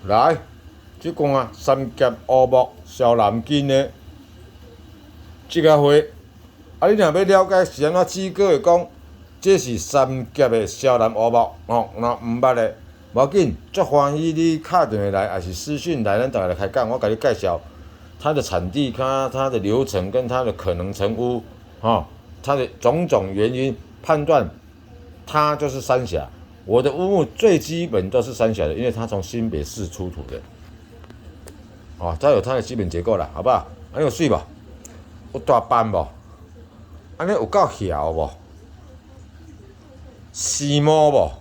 来，即讲啊，三叶乌木小南京的即个花，啊，你若要了解是安怎指果会讲，这是三叶的小南乌木吼，若毋捌的，无要紧，足欢喜你敲电话来，还是私讯来，咱大家来开讲，我甲你介绍它的产地、它的流程跟它的可能成屋，哈，它的种种原因判断，它就是三峡。我的乌木最基本都是三峡的，因为它从新北市出土的，哦，它有它的基本结构啦，好不好？安尼有水无？有大斑无？安尼有够翘无？细毛无？